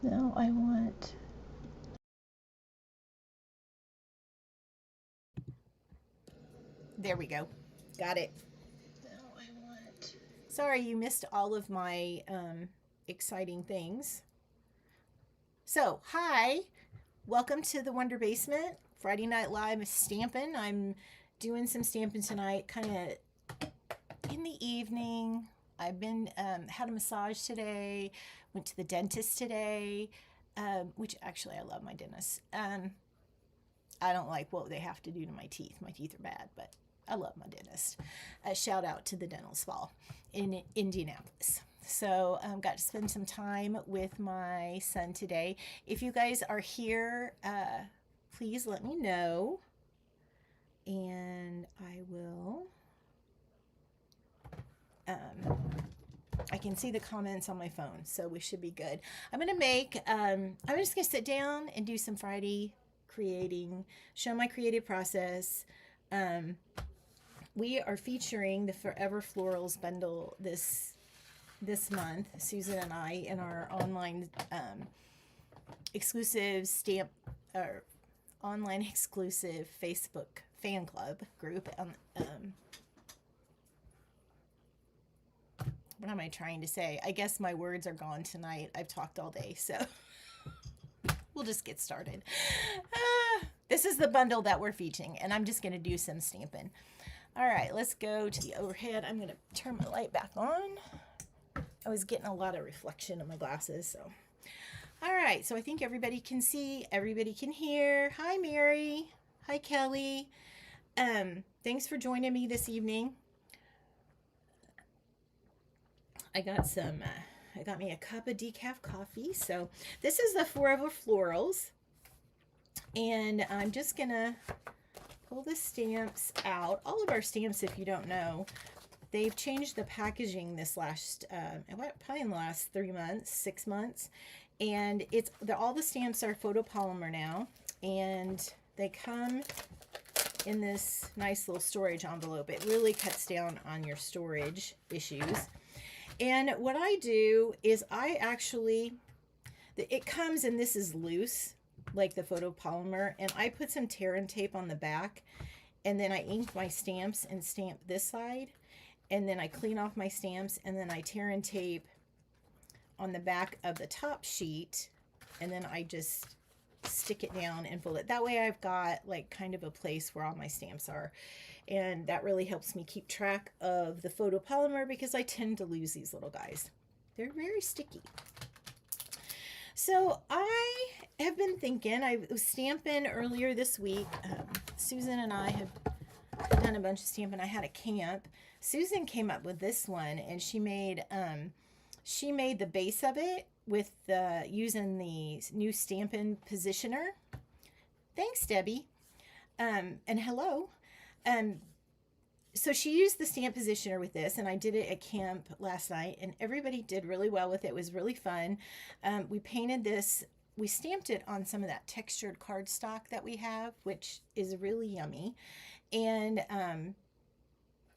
Now I want. There we go. Got it. Now I want. Sorry you missed all of my exciting things. So, hi. Welcome to the Wonder Basement. Friday Night Live stamping. I'm doing some stamping tonight, kind of in the evening. I've been had a massage today. Went to the dentist today, which actually I love my dentist. I don't like what they have to do to my teeth. My teeth are bad, but I love my dentist. Shout out to the dental spa in Indianapolis. So got to spend some time with my son today. If you guys are here, please let me know, and I will. I can see the comments on my phone, so we should be good. I'm gonna make. I'm just gonna sit down and do some Friday creating, show my creative process. Um, we are featuring the Forever Florals Bundle this month, Susan and I, in our online exclusive stamp or online exclusive Facebook fan club group. What am I trying to say? I guess my words are gone tonight. I've talked all day, so we'll just get started. This is the bundle that we're featuring, and I'm just going to do some stamping. All right, let's go to the overhead. I'm going to turn my light back on. I was getting a lot of reflection in my glasses, so. All right, so I think everybody can see, everybody can hear. Hi, Mary. Hi, Kelly. Thanks for joining me this evening. I got me a cup of decaf coffee. So this is the Forever Florals, and I'm just gonna pull the stamps out. All of our stamps, if you don't know, they've changed the packaging this last, probably in the last 3 months, 6 months, and all the stamps are photopolymer now, and they come in this nice little storage envelope. It really cuts down on your storage issues. And what I do is it comes, and this is loose, like the photopolymer, and I put some tear and tape on the back, and then I ink my stamps and stamp this side, and then I clean off my stamps, and then I tear and tape on the back of the top sheet, and then I just stick it down and fold it. That way I've got like kind of a place where all my stamps are. And that really helps me keep track of the photopolymer because I tend to lose these little guys. They're very sticky. So I have been thinking, I was stamping earlier this week. Susan and I have done a bunch of stamping. I had a camp. Susan came up with this one, and she made the base of it with using the new Stampin' Positioner. Thanks, Debbie. And hello. So she used the stamp positioner with this, and I did it at camp last night, and everybody did really well with it. It was really fun. We painted this. We stamped it on some of that textured cardstock that we have, which is really yummy. And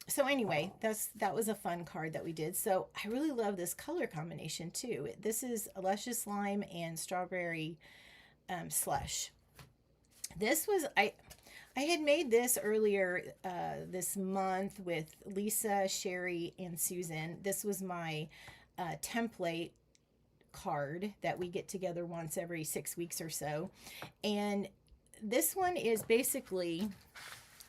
so anyway, that was a fun card that we did. So I really love this color combination too. This is a luscious lime and strawberry slush. This was I had made this earlier this month with Lisa, Sherry, and Susan. This was my template card that we get together once every 6 weeks or so. And this one is basically,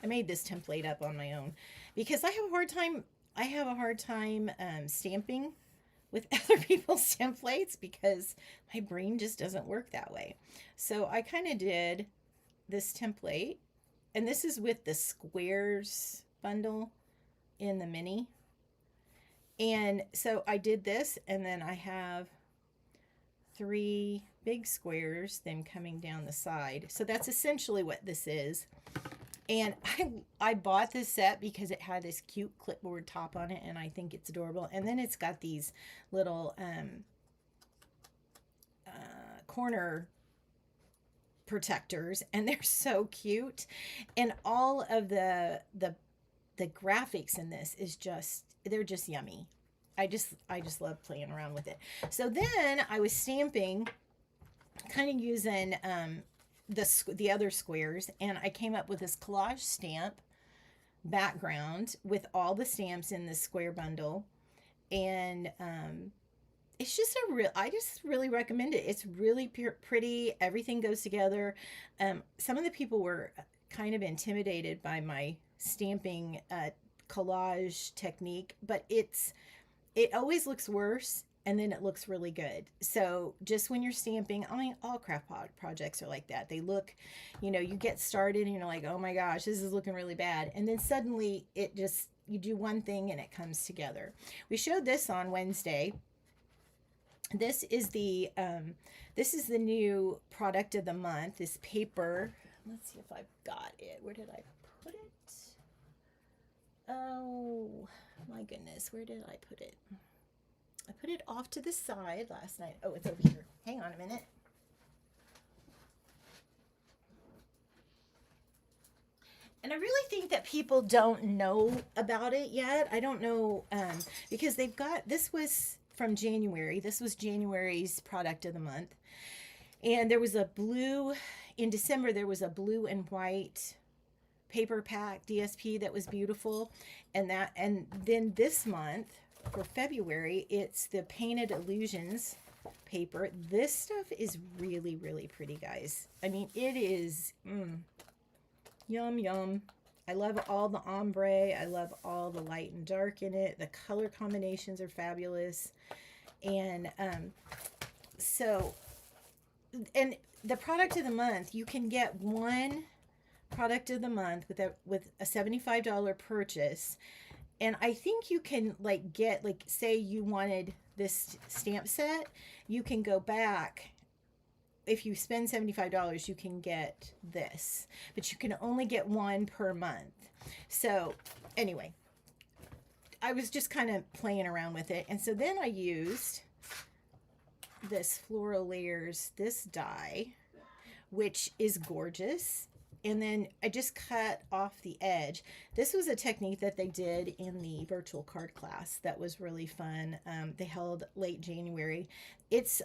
I made this template up on my own because I have a hard time stamping with other people's templates because my brain just doesn't work that way. So I kind of did this template, and this is with the squares bundle in the mini. And so I did this, and then I have 3 big squares then coming down the side. So that's essentially what this is. And I bought this set because it had this cute clipboard top on it, and I think it's adorable. And then it's got these little corner protectors, and they're so cute. And all of the graphics in this is they're just yummy. I just love playing around with it. So then I was stamping kind of using the other squares, and I came up with this collage stamp background with all the stamps in this square bundle. And it's just I just really recommend it. It's really pretty. Everything goes together. Some of the people were kind of intimidated by my stamping collage technique, but it always looks worse and then it looks really good. So just when you're stamping, I mean, all craft projects are like that. They look, you get started and you're like, oh my gosh, this is looking really bad. And then suddenly you do one thing and it comes together. We showed this on Wednesday. This is the new product of the month, this paper. Let's see if I've got it. Where did I put it? Oh my goodness, where did I put it? I put it off to the side last night. Oh, it's over here. Hang on a minute. And I really think that people don't know about it yet. I don't know, because this was from January. This was January's product of the month. And there was in December, there was a blue and white paper pack DSP that was beautiful. And then this month, for February, it's the Painted Illusions paper. This stuff is really, really pretty, guys. I mean, it is yum, yum. I love all the ombre. I love all the light and dark in it. The color combinations are fabulous. And and the product of the month, you can get one product of the month with a $75 purchase. And I think you can say you wanted this stamp set, you can go back. If you spend $75, you can get this, but you can only get one per month. So anyway, I was just kind of playing around with it. And so then I used this Floral Layers, this die, which is gorgeous. And then I just cut off the edge. This was a technique that they did in the virtual card class that was really fun. They held late January.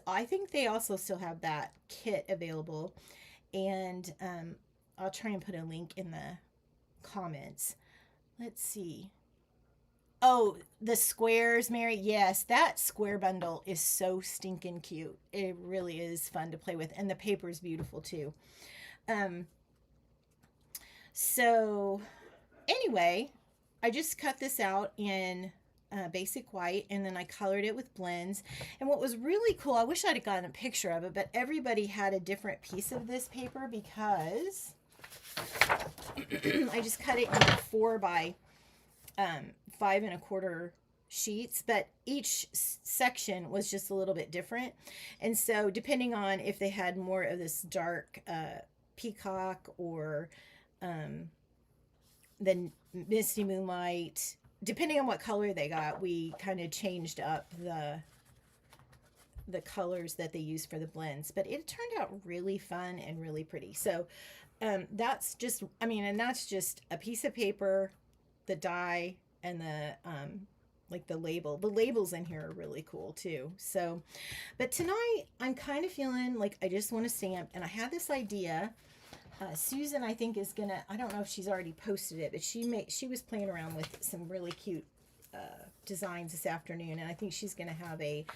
I think they also still have that kit available. And I'll try and put a link in the comments. Let's see. Oh, the squares, Mary. Yes, that square bundle is so stinking cute. It really is fun to play with. And the paper is beautiful too. So anyway, I just cut this out in basic white, and then I colored it with blends. And what was really cool, I wish I'd have gotten a picture of it, but everybody had a different piece of this paper because I just cut it into 4 by 5 1/4 sheets, but each section was just a little bit different. And so depending on if they had more of this dark peacock or then Misty Moonlight, depending on what color they got, we kind of changed up the colors that they used for the blends. But it turned out really fun and really pretty. So that's just, and that's just a piece of paper, the die, and the label. The labels in here are really cool too. So, but tonight I'm kind of feeling like I just want to stamp, and I had this idea. Susan, I think, is gonna, I don't know if she's already posted it, but she was playing around with some really cute designs this afternoon, and I think she's gonna have a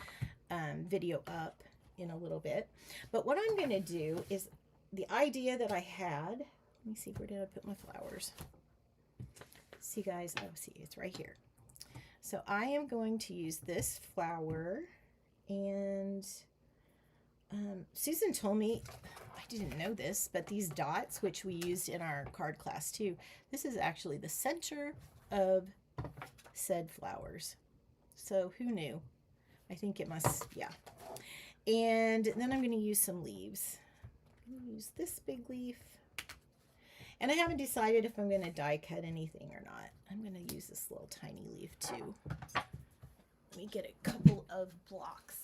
video up in a little bit. But what I'm gonna do is, the idea that I had, let me see, where did I put my flowers? See, guys, oh, see, it's right here. So I am going to use this flower, and Susan told me, I didn't know this, but these dots, which we used in our card class too, this is actually the center of said flowers. So who knew? I think it must, yeah. And then I'm going to use some leaves. I'm going to use this big leaf. And I haven't decided if I'm going to die cut anything or not. I'm going to use this little tiny leaf too. Let me get a couple of blocks.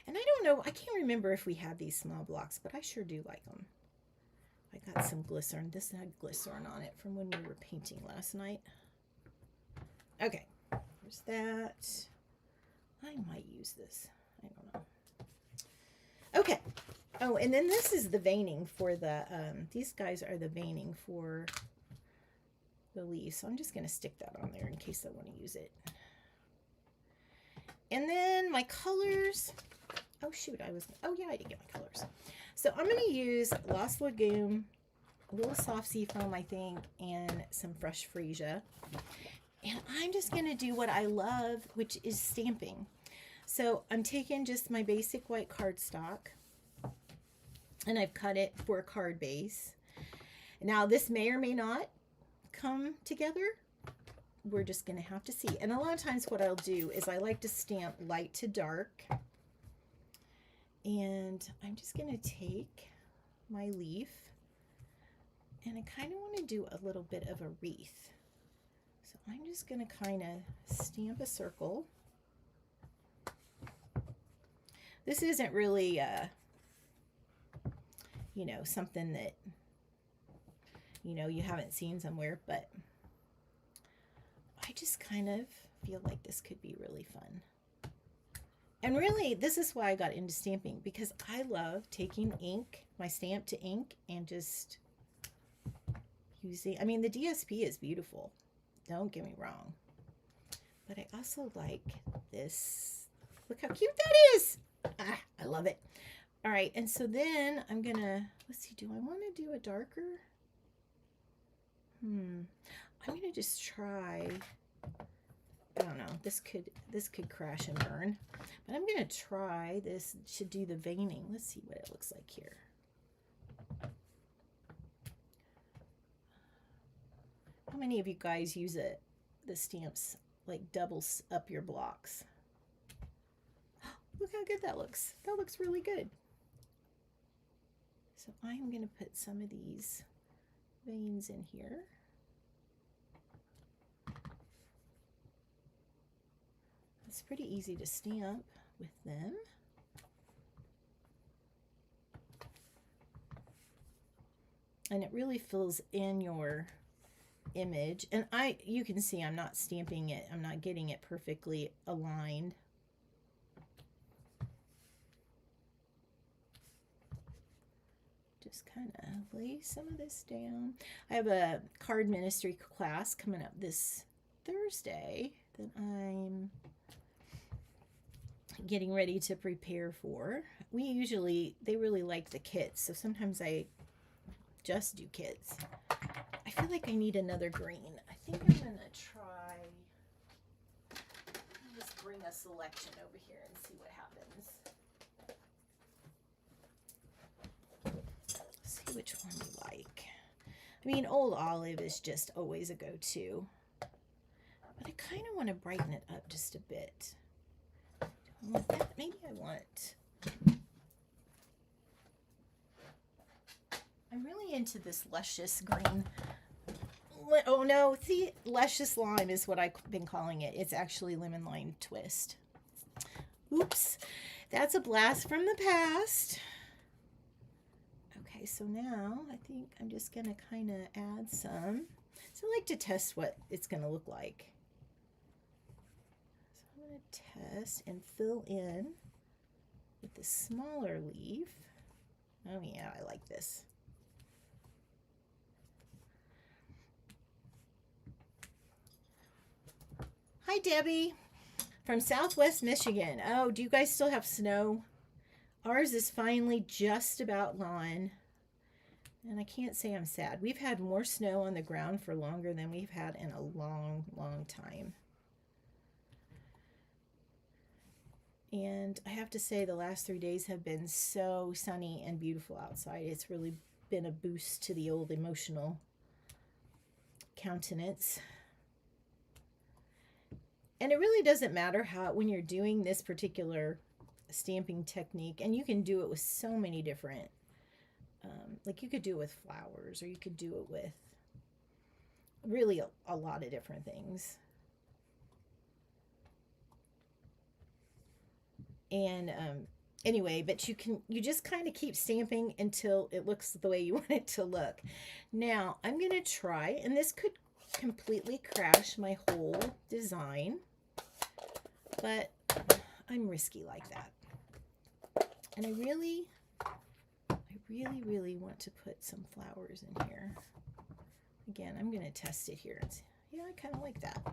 And I don't know, I can't remember if we have these small blocks, but I sure do like them. I got some glycerin. This had glycerin on it from when we were painting last night. Okay, there's that. I might use this. I don't know. Okay. Oh, and then this is the veining for the, these guys are the veining for the leaves. So I'm just going to stick that on there in case I want to use it. And then my colors. Oh, shoot. Oh, yeah, I did get my colors. So I'm going to use Lost Lagoon, a little soft sea foam, I think, and some fresh freesia. And I'm just going to do what I love, which is stamping. So I'm taking just my basic white cardstock, and I've cut it for a card base. Now, this may or may not come together. We're just going to have to see. And a lot of times what I'll do is I like to stamp light to dark. And I'm just going to take my leaf, and I kind of want to do a little bit of a wreath. So I'm just going to kind of stamp a circle. This isn't really, you know, something that, you know, you haven't seen somewhere, but I just kind of feel like this could be really fun. And really, this is why I got into stamping, because I love taking ink, my stamp to ink, and just using, I mean, the DSP is beautiful. Don't get me wrong. But I also like this. Look how cute that is. Ah, I love it. All right, and so then I'm going to, let's see, do I want to do a darker? I'm going to just try, I don't know, this could crash and burn. But I'm going to try this to do the veining. Let's see what it looks like here. How many of you guys use the stamps, like doubles up your blocks? Look how good that looks. That looks really good. So I'm going to put some of these veins in here. It's pretty easy to stamp with them. And it really fills in your image. And you can see I'm not stamping it. I'm not getting it perfectly aligned. Just kind of lay some of this down. I have a card ministry class coming up this Thursday that I'm getting ready to prepare for. They really like the kits, so sometimes I just do kits. I feel like I need another green. I think I'm gonna try, just bring a selection over here and see what happens. See which one you like. I mean, Old Olive is just always a go-to, but I kind of want to brighten it up just a bit. Do I want that? Maybe I want, I'm really into this luscious green. Oh no, see, luscious lime is what I've been calling it. It's actually lemon lime twist. Oops, that's a blast from the past. Okay, so now I think I'm just gonna kind of add some. So I like to test what it's gonna look like. So I'm gonna test and fill in with the smaller leaf. Oh yeah, I like this. Hi, Debbie from Southwest Michigan. Oh, do you guys still have snow? Ours is finally just about gone. And I can't say I'm sad. We've had more snow on the ground for longer than we've had in a long, long time. And I have to say the last 3 days have been so sunny and beautiful outside. It's really been a boost to the old emotional countenance. And it really doesn't matter when you're doing this particular stamping technique, and you can do it with so many different, like you could do it with flowers, or you could do it with really a lot of different things. And Anyway, but you just kind of keep stamping until it looks the way you want it to look. Now I'm going to try, and this could completely crash my whole design, but I'm risky like that. And I really want to put some flowers in here. Again, I'm going to test it here. Yeah, I kind of like that. So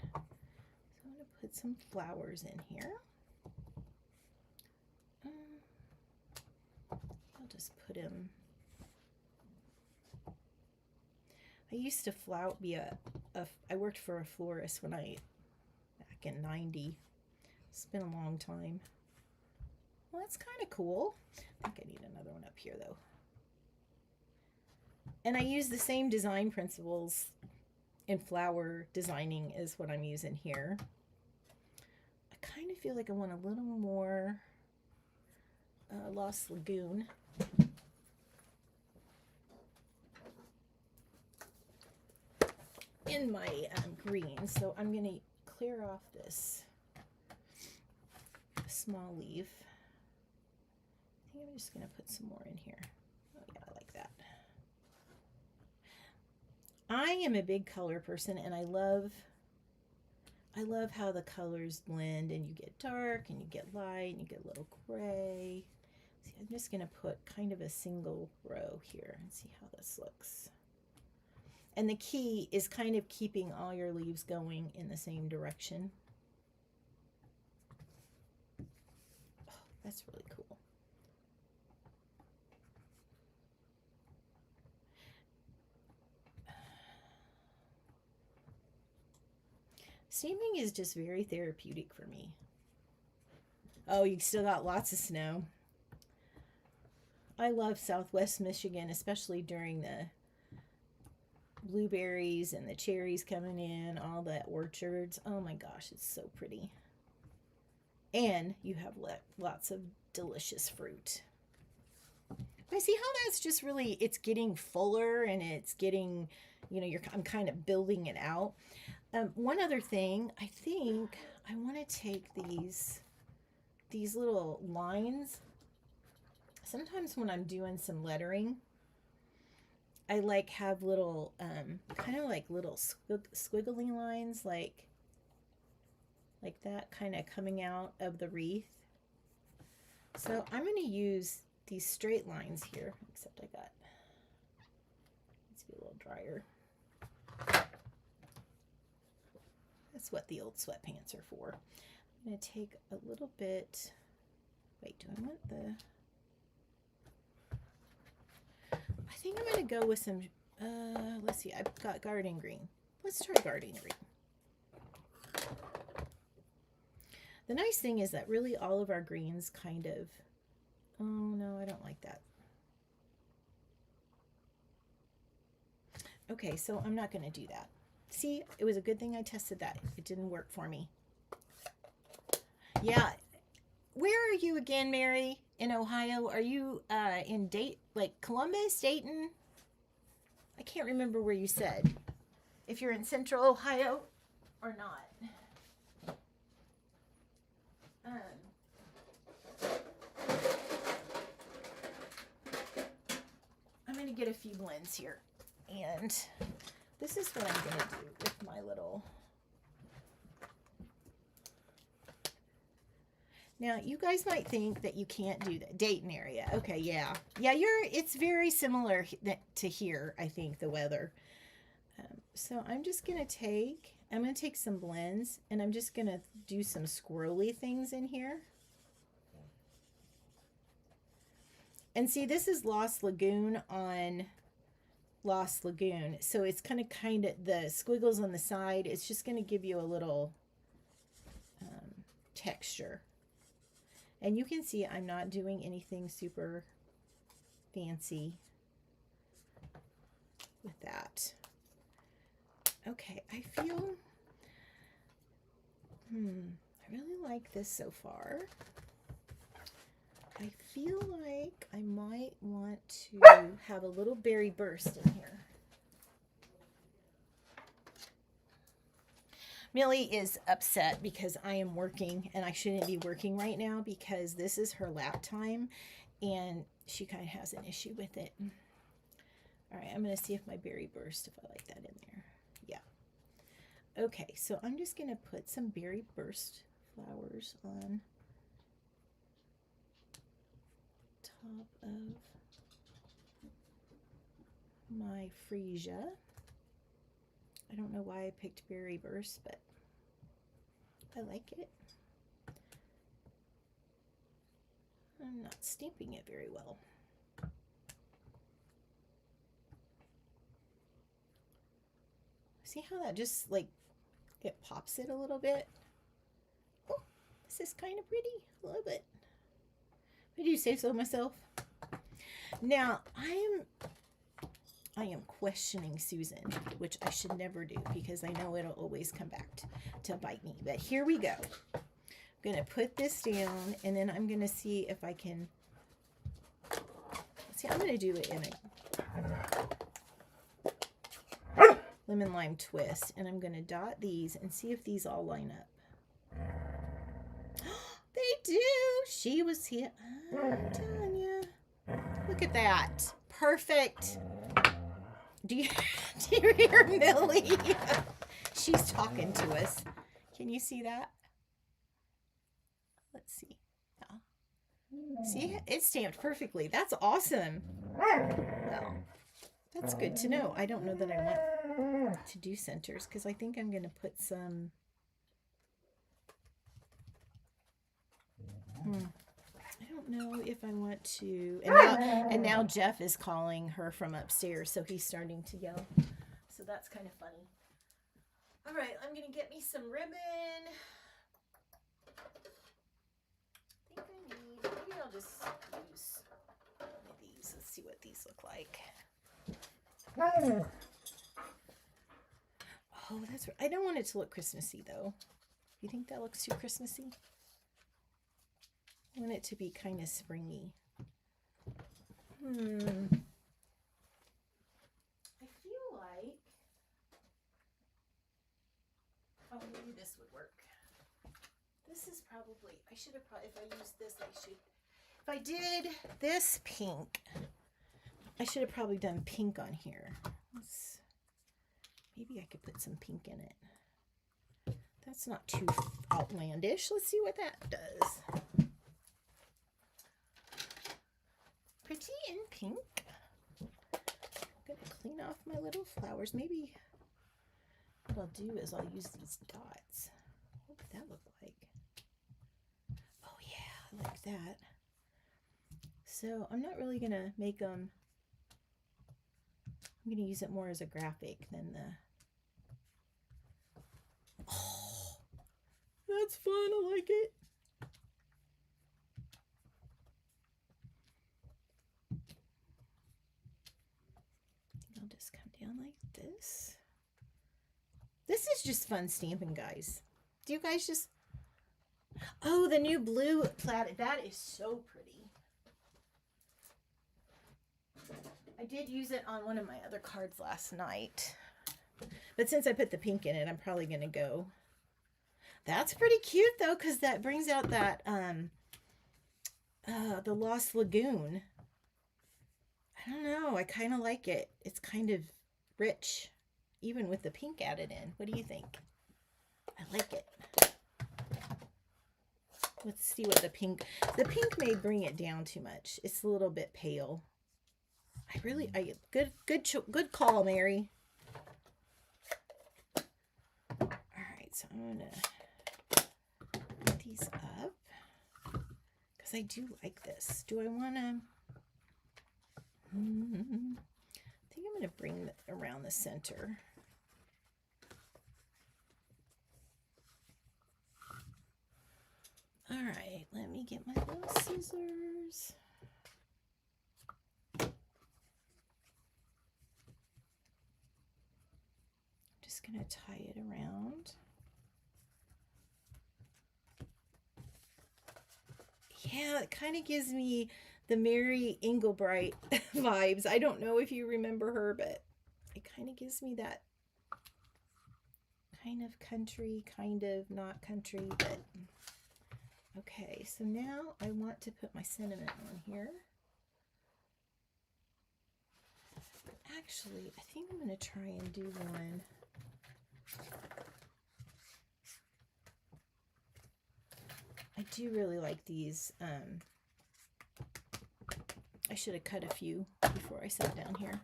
I'm going to put some flowers in here. I'll just put him. I used to I worked for a florist back in 90. It's been a long time. Well, that's kind of cool. I think I need another one up here though. And I use the same design principles in flower designing as what I'm using here. I kind of feel like I want a little more Lost Lagoon. In my green, so I'm going to clear off this small leaf. I think I'm just going to put some more in here. Oh yeah, I like that. I am a big color person, and I love how the colors blend, and you get dark and you get light and you get a little gray. See, I'm just going to put kind of a single row here and see how this looks. And the key is kind of keeping all your leaves going in the same direction. Oh, that's really cool. Stamping is just very therapeutic for me. Oh, you still got lots of snow. I love Southwest Michigan, especially during the blueberries and the cherries coming in, all the orchards. Oh my gosh, it's so pretty. And you have lots of delicious fruit. I see how that's just really, it's getting fuller, and it's getting, I'm kind of building it out. One other thing, I think I want to take these little lines. Sometimes when I'm doing some lettering, I have little, kind of like little squiggly lines, like that, kind of coming out of the wreath. So I'm going to use these straight lines here, except needs to be a little drier. That's what the old sweatpants are for. I'm going to take a little bit, wait, do I want the... I think I'm going to go with some, let's see, I've got garden green. Let's try garden green. The nice thing is that really all of our greens kind of, oh no, I don't like that. Okay, so I'm not going to do that. See, it was a good thing I tested that. It didn't work for me. Yeah. Where are you again, Mary? In Ohio? Are you in Columbus, Dayton? I can't remember where you said. If you're in Central Ohio or not. I'm going to get a few blends here. And this is what I'm going to do with my little... Now, you guys might think that you can't do that. Dayton area. Okay, yeah. Yeah, it's very similar to here, I think, the weather. So I'm just going to take some blends, and I'm just going to do some squirrely things in here. And see, this is Lost Lagoon on Lost Lagoon. So it's kind of the squiggles on the side. It's just going to give you a little texture. And you can see I'm not doing anything super fancy with that. Okay, I feel, I really like this so far. I feel like I might want to have a little berry burst in here. Millie is upset because I am working and I shouldn't be working right now because this is her lap time and she kind of has an issue with it. All right, I'm going to see if my berry burst, if I like that in there. Yeah. Okay, so I'm just going to put some berry burst flowers on top of my freesia. I don't know why I picked berry burst, but I like it. I'm not stamping it very well. See how that just like it pops it a little bit? Oh, this is kind of pretty. Love it. I do say so myself. Now I am questioning Susan, which I should never do because I know it'll always come back to bite me. But here we go. I'm going to put this down and then I'm going to see if I can. See, I'm going to do it in a lemon lime twist and I'm going to dot these and see if these all line up. They do. She was here. Tonya. Look at that. Perfect. Do you hear Millie? She's talking to us. Can you see that? Let's see. Yeah. See, it's stamped perfectly. That's awesome. Well, that's good to know. I don't know that I want to do centers because I think I'm going to put some. I don't know if I want to. And now Jeff is calling her from upstairs, so he's starting to yell. So that's kind of funny. All right, I'm going to get me some ribbon. I think maybe I'll just use one of these. Let's see what these look like. Oh, that's right. I don't want it to look Christmassy, though. You think that looks too Christmassy? I want it to be kind of springy. I feel like, oh, maybe this would work. This is probably, I should have probably, if I used this, if I did this pink, I should have probably done pink on here. Maybe I could put some pink in it. That's not too outlandish. Let's see what that does. Pretty in pink. I'm going to clean off my little flowers. Maybe what I'll do is I'll use these dots. What would that look like? Oh yeah, I like that. So I'm not really going to make them. I'm going to use it more as a graphic than the. Oh, that's fun. I like it. I'll just come down like this. This is just fun stamping, guys. Do you guys just... Oh, the new blue plaid. That is so pretty. I did use it on one of my other cards last night. But since I put the pink in it, I'm probably going to go. That's pretty cute, though, because that brings out that, the Lost Lagoon. I don't know. I kind of like it. It's kind of rich, even with the pink added in. What do you think? I like it. Let's see what the pink may bring it down too much. It's a little bit pale. Good call, Mary. All right, so I'm gonna put these up because I do like this. Do I want to? I think I'm going to bring it around the center. All right, let me get my little scissors. I'm just going to tie it around. Yeah, it kind of gives me the Mary Engelbright vibes. I don't know if you remember her, but it kind of gives me that kind of country, kind of not country, but okay. So now I want to put my sentiment on here. Actually, I think I'm going to try and do one. I do really like these. I should have cut a few before I sat down here.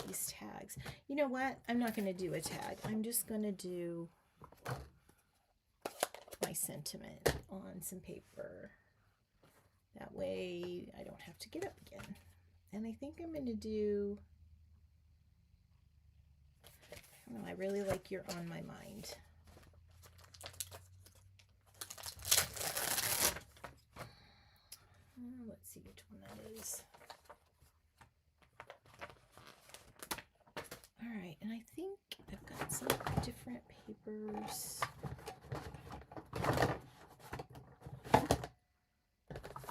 These tags. You know what? I'm not going to do a tag. I'm just going to do my sentiment on some paper. That way I don't have to get up again. And I think I'm going to do, I don't know, I really like You're on My Mind. Let's see which one that is. All right, and I think I've got some different papers.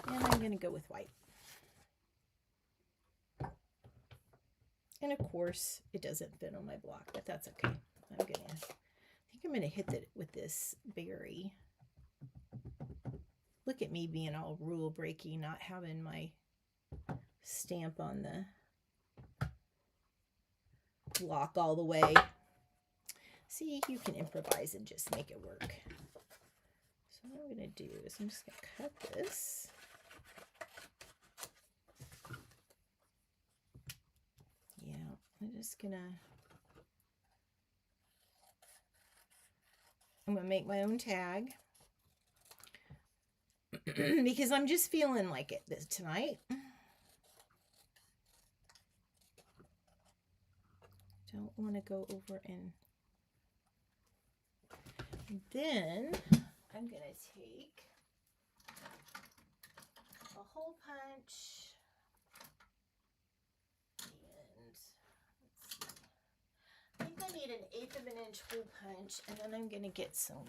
And I'm going to go with white. And of course, it doesn't fit on my block, but that's okay. I think I'm going to hit it with this berry. Look at me being all rule breaking, not having my stamp on the block all the way. See, you can improvise and just make it work. So what I'm going to do is I'm just going to cut this. Yeah, I'm going to make my own tag. Because I'm just feeling like it tonight. Don't want to go over and then I'm going to take a hole punch and let's see. I think I need an 1/8 of an inch hole punch, and then I'm going to get some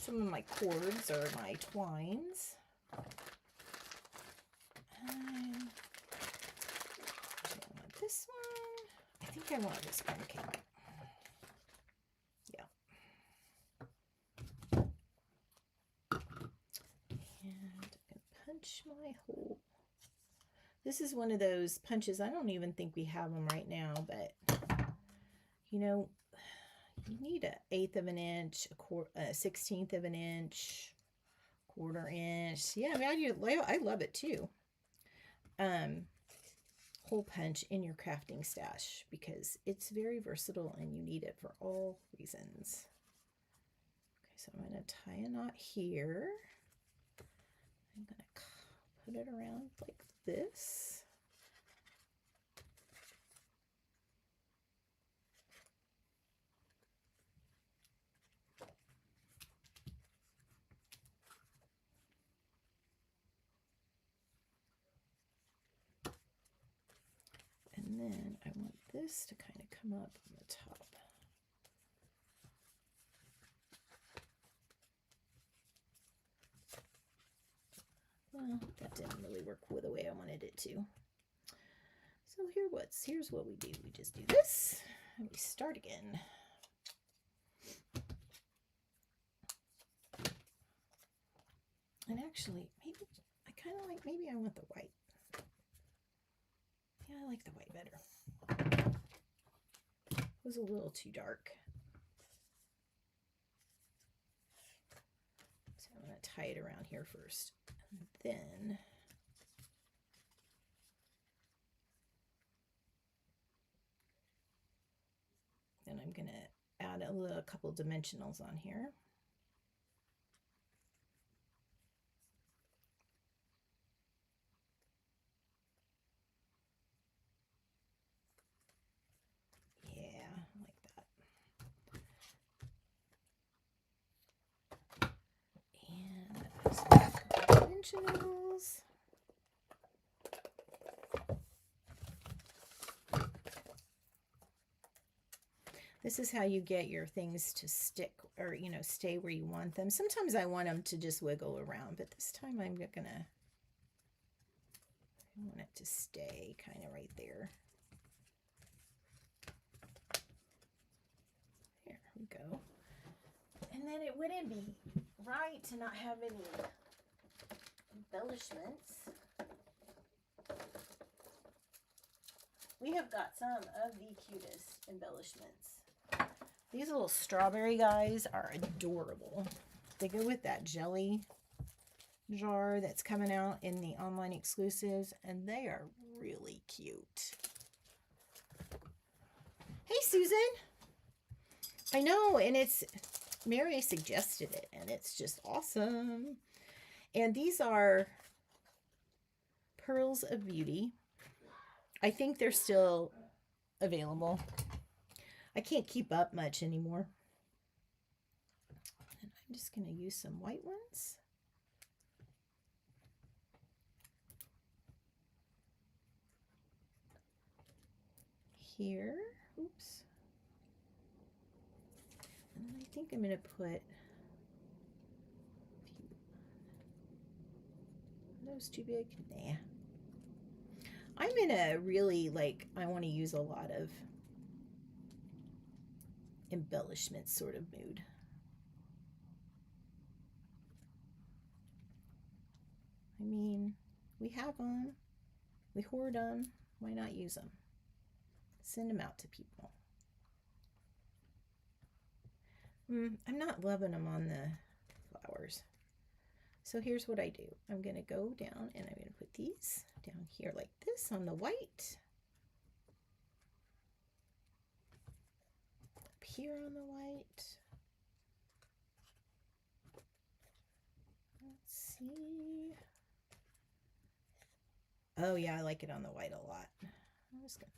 of my cords or my twines. Do I want this one? I think I want this one. Okay. Yeah. And I'm going to punch my hole. This is one of those punches. I don't even think we have them right now, but you know, you need an 1/8 of an inch, a 1/16 of an inch, 1/4 inch. Yeah, I mean, I love it too. Hole punch in your crafting stash because it's very versatile and you need it for all reasons. Okay, so I'm going to tie a knot here. I'm going to put it around like this. And then I want this to kind of come up on the top. Well, that didn't really work the way I wanted it to. So here's what we do. We just do this and we start again. And actually, maybe I want the white. Yeah, I like the white better. It was a little too dark. So I'm going to tie it around here first. And then I'm going to add a couple dimensionals on here. Dimensionals. This is how you get your things to stick or, you know, stay where you want them. Sometimes I want them to just wiggle around, but this time I want it to stay kind of right there. you go. And then it wouldn't be right to not have any embellishments. We have got some of the cutest embellishments. These little strawberry guys are adorable. They go with that jelly jar that's coming out in the online exclusives, and they are really cute. Hey, Susan. I know, and it's Mary suggested it, and it's just awesome. And these are Pearls of Beauty. I think they're still available. I can't keep up much anymore. And I'm just going to use some white ones. Here. Oops. And I think I'm going to put those too big. Nah. I'm in a really, like, I want to use a lot of embellishment sort of mood. I mean, we have them. We hoard them. Why not use them? Send them out to people. I'm not loving them on the flowers. So here's what I do. I'm going to go down and I'm going to put these down here like this on the white. Up here on the white. Let's see. Oh yeah, I like it on the white a lot. I'm just going to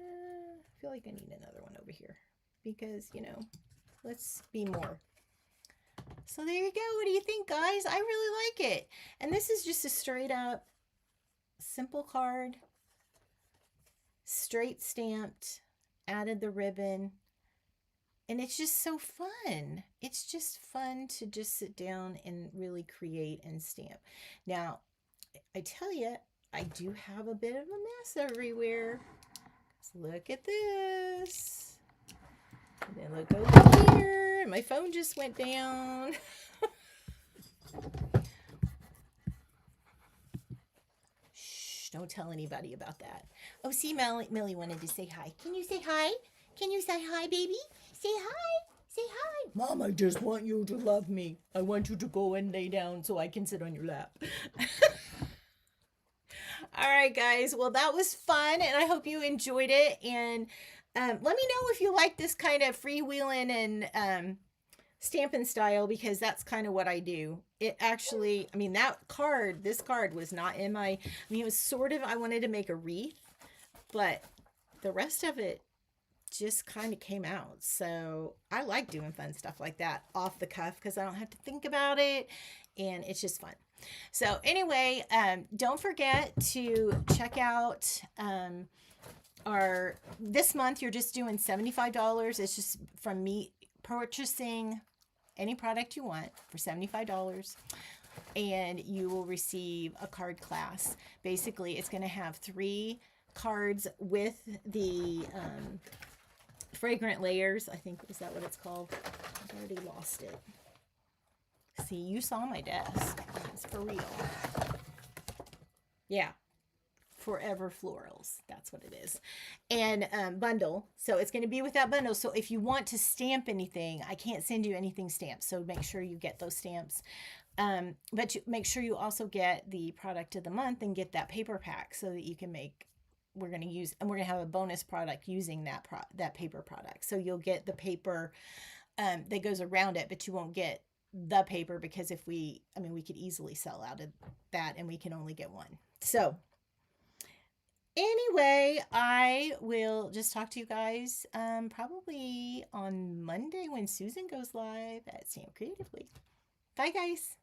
I feel like I need another one over here because, you know, let's be more. So there you go. What do you think, guys? I really like it. And this is just a straight up simple card, straight stamped, added the ribbon, and it's just so fun. It's just fun to just sit down and really create and stamp. Now, I tell you, I do have a bit of a mess everywhere. Look at this. And then look over here. My phone just went down. Shh, don't tell anybody about that. Oh, see, Millie wanted to say hi. Can you say hi? Can you say hi, baby? Say hi. Say hi. Mom, I just want you to love me. I want you to go and lay down so I can sit on your lap. All right, guys. Well, that was fun, and I hope you enjoyed it. And let me know if you like this kind of freewheeling and stamping style, because that's kind of what I do. It actually, I mean, this card was not in my, I mean, it was sort of, I wanted to make a wreath, but the rest of it just kind of came out. So I like doing fun stuff like that off the cuff because I don't have to think about it, and it's just fun. So anyway, don't forget to check out this month you're just doing $75. It's just from me purchasing any product you want for $75, and you will receive a card class. Basically, it's going to have 3 cards with the fragrant layers. I think, is that what it's called? I've already lost it. See, you saw my desk. It's for real. Yeah. Forever Florals. That's what it is. And bundle. So it's going to be with that bundle. So if you want to stamp anything, I can't send you anything stamped. So make sure you get those stamps. But make sure you also get the product of the month and get that paper pack so that you can make, we're going to have a bonus product using that paper product. So you'll get the paper that goes around it, but you won't get the paper because we could easily sell out of that and we can only get one. So anyway, I will just talk to you guys probably on Monday when Susan goes live at Stamp Creatively. Bye, guys.